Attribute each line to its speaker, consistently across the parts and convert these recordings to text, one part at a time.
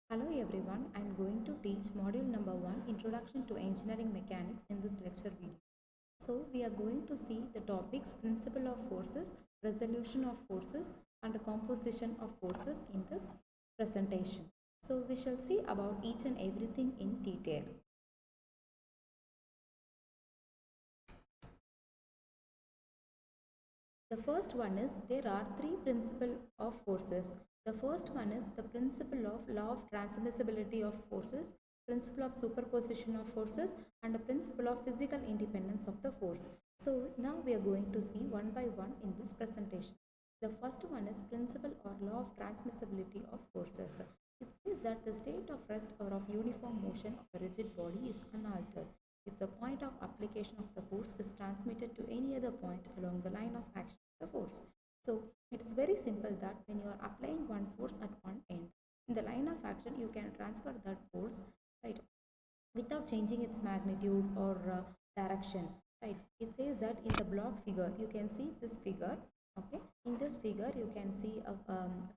Speaker 1: Hello everyone, I am going to teach module number 1 Introduction to Engineering Mechanics in this lecture video. So we are going to see the topics Principle of Forces, Resolution of Forces and the Composition of Forces in this presentation. So we shall see about each and everything in detail. The first one is there are three principles of forces. The first one is the principle of law of transmissibility of forces, principle of superposition of forces, and the principle of physical independence of the force. So now we are going to see one by one in this presentation. The first one is principle or law of transmissibility of forces. It says that the state of rest or of uniform motion of a rigid body is unaltered if the point of application of the force is transmitted to any other point along the line of action of the force. So it is very simple that when you are applying one force at one end, in the line of action you can transfer that force, right, without changing its magnitude or direction, right. It says that in the block figure you can see this figure. Okay, in this figure you can see a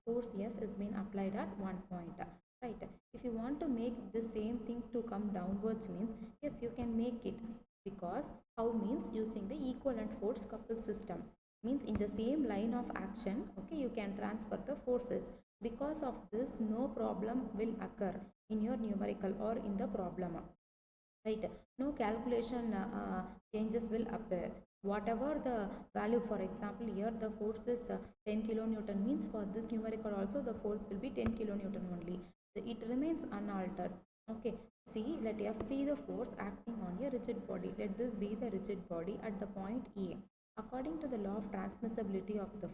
Speaker 1: force F is being applied at one point, right. If you want to make the same thing to come downwards means, yes, you can make it, because how means using the equivalent force coupled system means in the same line of action, okay, you can transfer the forces. Because of this no problem will occur in your numerical or in the problem, right. No calculation changes will appear. Whatever the value, for example here the force is 10 kilonewton means for this numerical also the force will be 10 kilonewton only. It remains unaltered. Okay, see, let F be the force acting on a rigid body. Let this be the rigid body at the point A. According to the law of transmissibility of the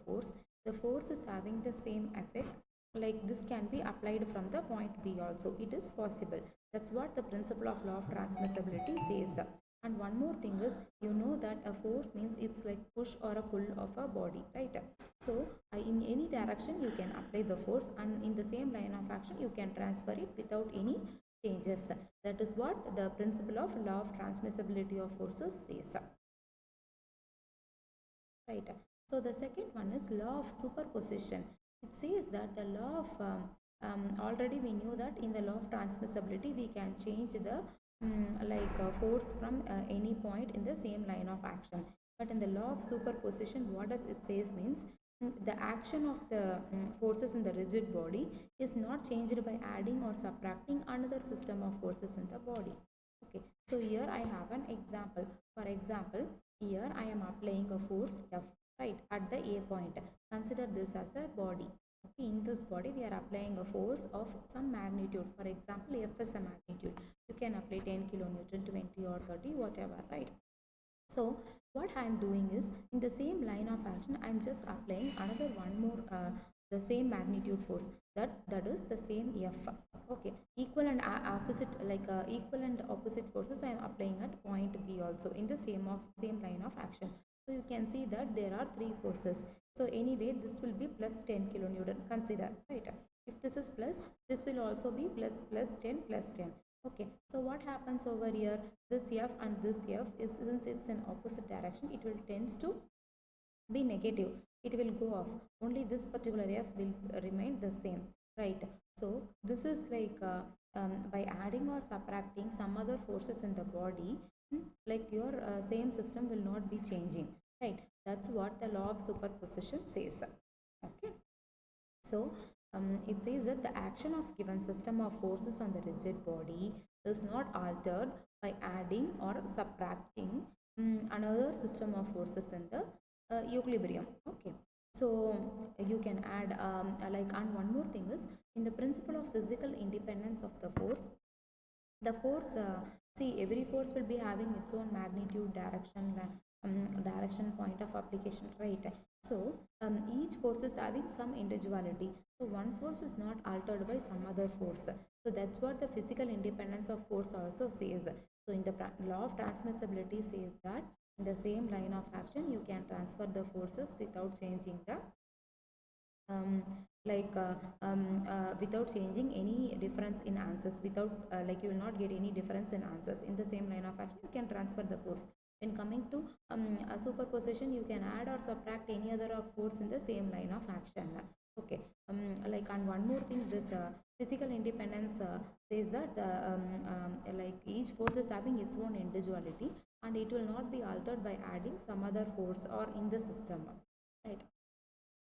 Speaker 1: force is having the same effect, like this can be applied from the point B also. It is possible. That's what the principle of law of transmissibility says. And one more thing is, you know that a force means it's like push or a pull of a body, right. So in any direction you can apply the force, and in the same line of action you can transfer it without any changes. That is what the principle of law of transmissibility of forces says, right. So the second one is law of superposition. It says that the law of already we knew that in the law of transmissibility we can change the force from any point in the same line of action. But in the law of superposition, what does it says means, the action of the forces in the rigid body is not changed by adding or subtracting another system of forces in the body. Okay, so here I have an example. For example, here I am applying a force F, right, at the A point. Consider this as a body. Okay, in this body we are applying a force of some magnitude. For example, F is a magnitude. You can apply 10 kilonewton, 20 or 30, whatever, right. So what I am doing is, in the same line of action I am just applying another one more the same magnitude force, that is the same F. Okay, equal and opposite, equal and opposite forces I am applying at point B also in the same line of action. So you can see that there are three forces. So anyway this will be plus 10 kilonewton, consider, right. If this is plus, this will also be plus 10 plus 10. Okay, so what happens over here, this F and this F is, since it's in opposite direction, it will tends to be negative. It will go off. Only this particular F will remain the same, right. So this is by adding or subtracting some other forces in the body, like your same system will not be changing, right. That's what the law of superposition says. Okay, so it says that the action of given system of forces on the rigid body is not altered by adding or subtracting another system of forces in the equilibrium. Okay, so you can add and one more thing is, in the principle of physical independence of the force, the force see, every force will be having its own magnitude, direction, point of application, right. So each force is having some individuality, so one force is not altered by some other force. So that's what the physical independence of force also says. So in the law of transmissibility says that in the same line of action you can transfer the forces without changing the um, without changing any difference in answers, without you will not get any difference in answers. In the same line of action you can transfer the force. When coming to a superposition, you can add or subtract any other of force in the same line of action. Okay, and one more thing, this Physical independence says that like each force is having its own individuality and it will not be altered by adding some other force or in the system, right?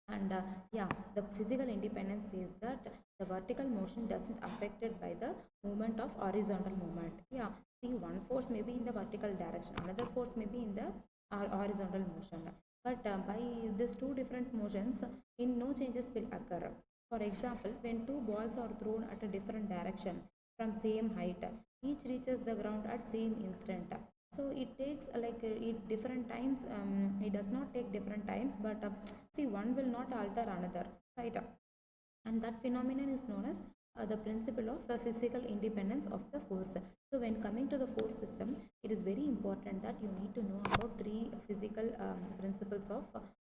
Speaker 1: And yeah, the physical independence says that the vertical motion doesn't affected by the movement of horizontal movement. Yeah, see, one force may be in the vertical direction, another force may be in the horizontal motion, but by these two different motions in no changes will occur. For example, when two balls are thrown at a different direction from same height, each reaches the ground at same instant. So it takes it different times, it does not take different times, but see, one will not alter another, right? And that phenomenon is known as the principle of physical independence of the force. So when coming to the force system, it is very important that you need to know about three physical principles of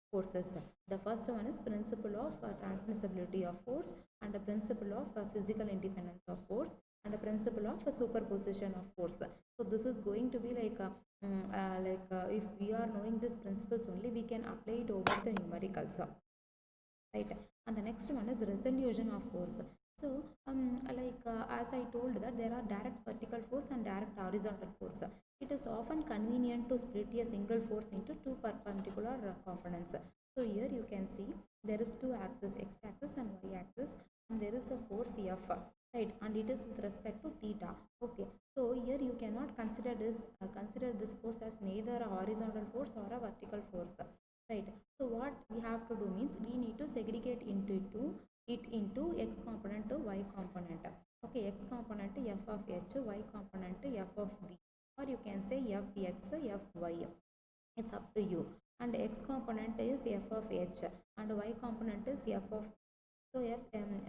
Speaker 1: forces. The first one is principle of transmissibility of force, and a principle of physical independence of force, and a principle of superposition of force. So this is going to be if we are knowing these principles only, we can apply it over the numericals, right? And the next one is resolution of force. So as I told that there are direct vertical force and direct horizontal force. It is often convenient to split a single force into two perpendicular components. So here you can see there is two axes, x axis and y axis, and there is a force F, right? And it is with respect to theta. Okay, so here you cannot consider this force as neither a horizontal force or a vertical force, right? So what we have to do means we need to segregate into x component to y component. Okay, x component f of h, y component f of v, or you can say fx, fy. It's up to you. And x component is f of h and y component is f of, so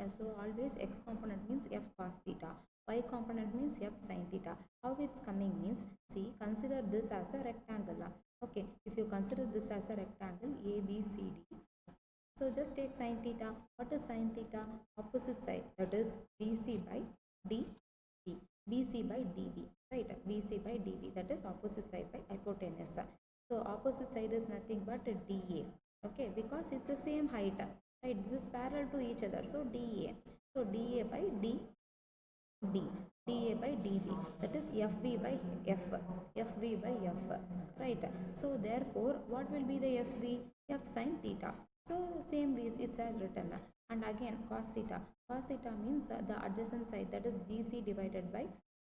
Speaker 1: so always x component means f cos theta, y component means f sin theta. How it's coming means, see, consider this as a rectangle. Okay, if you consider this as a rectangle A B C D, so just take sin theta. What is sin theta? Opposite side, that is BC by DB. BC by DB, right? BC by DB, that is opposite side by hypotenuse. So opposite side is nothing but DA. Okay, because it's the same height, right? This is parallel to each other. So DA. So DA by DB. DA by DB. That is FV by F. FV by F. Right. So therefore, what will be the FV? F sin theta. So same way it's as written. And again cos theta. Cos theta means the adjacent side, that is DC divided by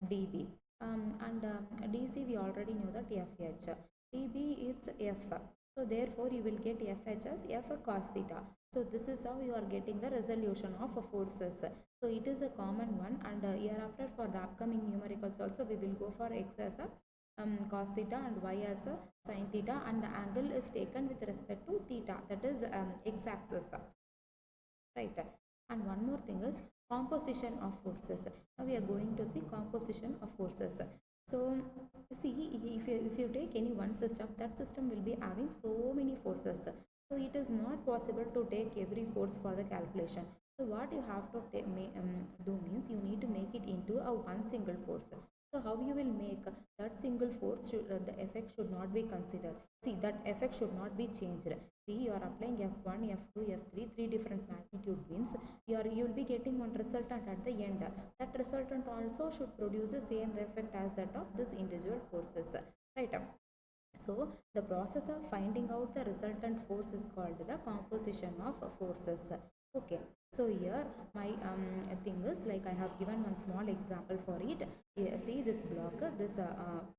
Speaker 1: DB. DC we already know that FH. DB is F. So therefore you will get FH as F cos theta. So this is how you are getting the resolution of forces. So it is a common one, and hereafter for the upcoming numericals also we will go for x as a cos theta and y as a sin theta, and the angle is taken with respect to theta, that is x axis, right? And one more thing is composition of forces. Now we are going to see composition of forces. So see, if you take any one system, that system will be having so many forces. So it is not possible to take every force for the calculation. So what you have to do means you need to make it into a one single force. So how you will make that single force, the effect should not be considered. See, that effect should not be changed. See, you are applying F1, F2, F3, three different magnitude means you will be getting one resultant at the end. That resultant also should produce the same effect as that of this individual forces, right? So the process of finding out the resultant force is called the composition of forces. Okay, so here my thing is like I have given one small example for it. Yeah, see this block, this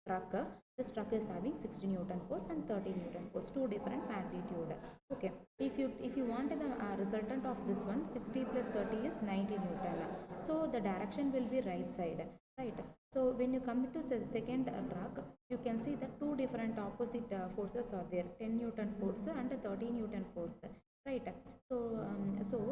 Speaker 1: truck. This truck is having 60 Newton force and 30 Newton force, two different magnitude. Okay, if you want the resultant of this one, 60 plus 30 is 90 Newton. So the direction will be right side, right? So when you come to second truck, you can see that two different opposite forces are there, 10 Newton force and 30 Newton force, right? So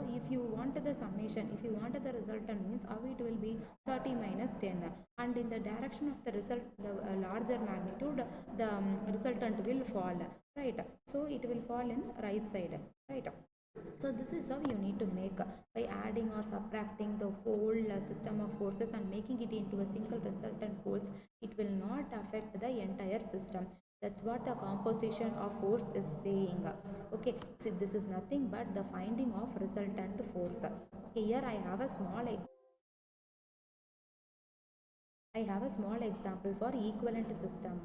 Speaker 1: if you want the summation, if you want the resultant means how it will be 30 minus 10, and in the direction of the result, the larger magnitude, the resultant will fall, right? So it will fall in right side, right? So this is how you need to make by adding or subtracting the whole system of forces and making it into a single resultant force. It will not affect the entire system. That's what the composition of force is saying. Okay, so this is nothing but the finding of resultant force. Okay, here I have a small example. I have a small example for equivalent system.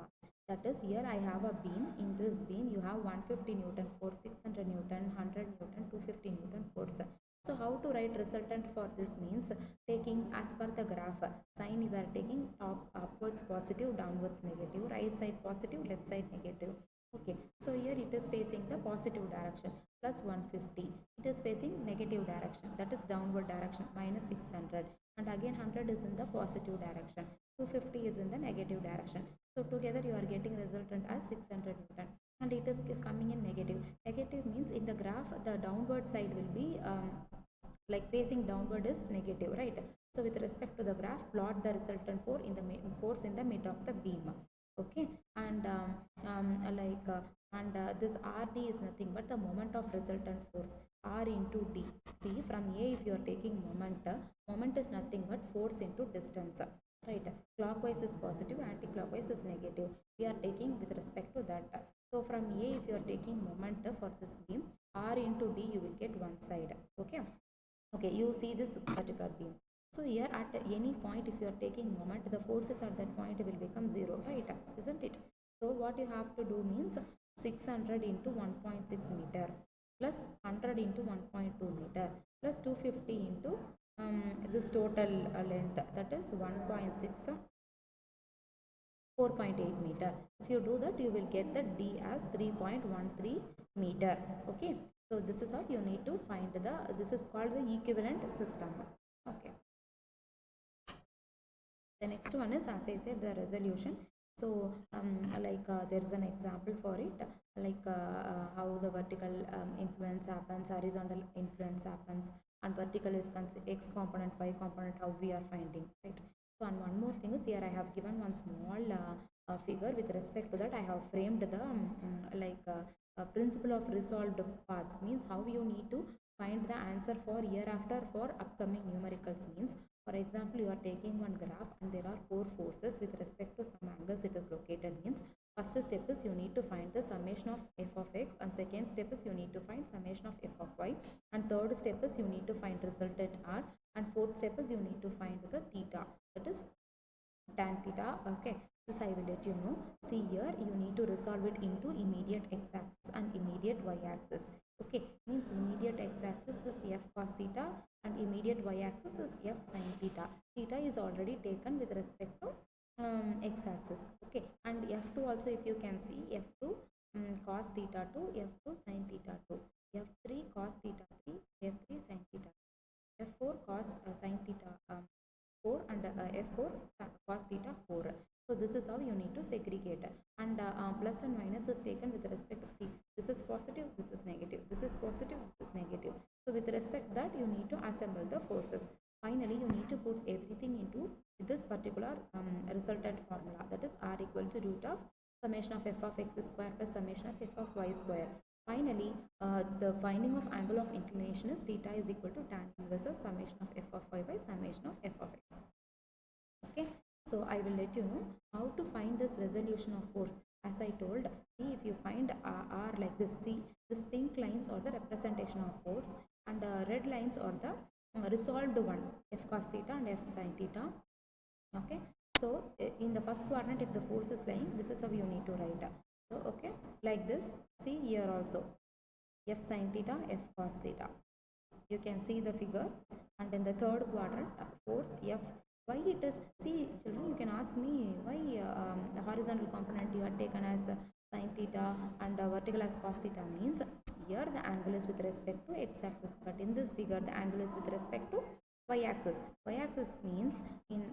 Speaker 1: That is, here I have a beam. In this beam, you have 150 Newton force, 600 Newton, 100 Newton, 250 Newton force. So how to write resultant for this means taking as per the graph. Sign you are taking top upwards positive, downwards negative, right side positive, left side negative. Okay, so here it is facing the positive direction plus 150. It is facing negative direction, that is downward direction, minus 600. And again 100 is in the positive direction, 250 is in the negative direction. So together you are getting resultant as 600 Newton. And it is coming in negative. Negative means in the graph the downward side will be like facing downward is negative, right? So with respect to the graph, plot the resultant force in the mid of the beam. Okay, and this RD is nothing but the moment of resultant force, R into D. See, from A, if you are taking moment is nothing but force into distance, right? Clockwise is positive, anti-clockwise is negative. We are taking with respect to that. So from A, if you are taking moment for this beam, R into D, you will get one side. Okay, okay, you see this particular beam. So here at any point, if you are taking moment, the forces at that point will become zero, right? Isn't it? So what you have to do means 600 into 1.6 meter plus 100 into 1.2 meter plus 250 into this total length, that is 1.6 4.8 meter. If you do that, you will get the D as 3.13 meter. Okay, so this is how you need to find this is called the equivalent system. Okay, the next one is, as I said, the resolution. So there is an example for it, how the vertical influence happens, horizontal influence happens, and vertical is x component, y component, how we are finding, right? So, and one more thing is, here I have given one small figure. With respect to that, I have framed the principle of resolved paths, means how you need to find the answer for hereafter for upcoming numericals. Means, for example, you are taking one graph and there are four forces with respect to some angles it is located. Means, first step is you need to find the summation of f of x, and second step is you need to find summation of f of y, and third step is you need to find result at r, and fourth step is you need to find the theta, that is tan theta. Okay, this I will let you know. See, here you need to resolve it into immediate x-axis and immediate y-axis. Okay, means immediate x-axis is f cos theta and immediate y-axis is f sin theta. Theta is already taken with respect to x-axis. Okay, and f2 also, if you can see, f2 cos theta 2, f2 sin theta 2, f3 cos theta 3, f3 sin theta, f4 cos sin theta 4, and f4 cos theta 4. So this is how you need to segregate, and plus and minus is taken with respect to, see, this is positive, this is negative, this is positive, this is negative. So with respect that, you need to assemble the forces. Finally, you need to put everything into this particular resultant formula, that is r equal to root of summation of f of x square plus summation of f of y square. Finally, the finding of angle of inclination is theta is equal to tan inverse of summation of f of y by summation of f of x. Okay, so I will let you know how to find this resolution of force. As I told, see, if you find r like this, see, this pink lines are the representation of force, and red lines are the resolved one, f cos theta and f sin theta. Okay, so in the first quadrant, if the force is lying, this is how you need to write. So okay, like this. See, here also f sin theta, f cos theta, you can see the figure. And in the third quadrant, force f, why it is, see children, you can ask me why the horizontal component you are taken as sin theta and vertical as cos theta. Means here the angle is with respect to x-axis, but in this figure the angle is with respect to y-axis. Y-axis means in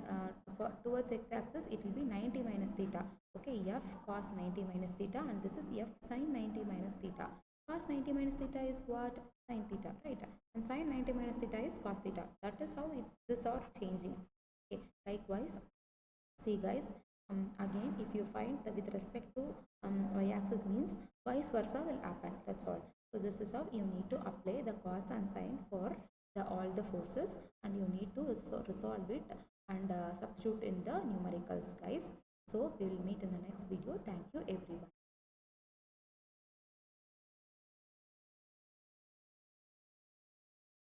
Speaker 1: towards x-axis it will be 90 minus theta. Okay, f cos 90 minus theta, and this is f sin 90 minus theta. Cos 90 minus theta is what? Sin theta, right? And sin 90 minus theta is cos theta. That is how this are changing. Okay, likewise, see guys, again, if you find that with respect to y-axis, means vice versa will happen. That's all. So this is how you need to apply the cos and sin for all the forces, and you need to resolve it and substitute in the numericals, guys. So we will meet in the next video. Thank you everyone.